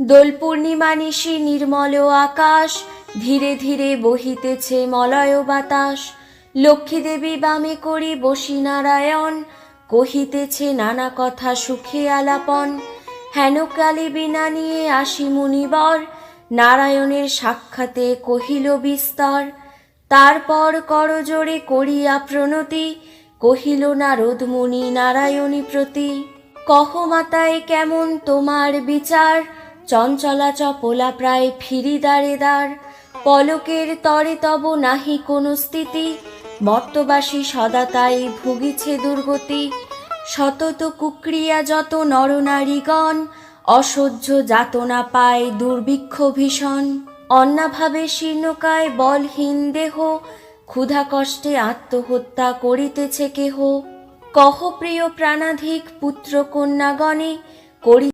দোল পূর্ণিমা নিশি নির্মল আকাশ, ধীরে ধীরে বহিতেছে মলয় বাতাস। লক্ষ্মী দেবী বামে করি বসি নারায়ণ, কহিতেছে নানা কথা সুখে আলাপন। হেনকালে বিনা নিয়ে আসি মুনিবর, নারায়ণের সাক্ষাতে কহিল বিস্তর। তারপর করজোড়ে করিয়া প্রণতি, কহিল নারদ মুনি নারায়ণী প্রতি। কহ মাতায় কেমন তোমার বিচার, চঞ্চলা চপলা প্রায় ফিরি দ্বারে দ্বার। পলকের তরে তব নাহি কোনো স্থিতি, মর্তবাসী সদা তাই ভুগিছে দুর্গতি। সতত কুক্রিয়া যত নরনারীগণ, অসহ্য যাতনা পায় দুর্ভিক্ষ ভীষণ। অন্নাভাবে শীর্ণকায় বলহীন দেহ, ক্ষুধা কষ্টে আত্মহত্যা করিতেছে কেহ। কহ প্রিয় প্রাণাধিক পুত্র কন্যাগণে, করি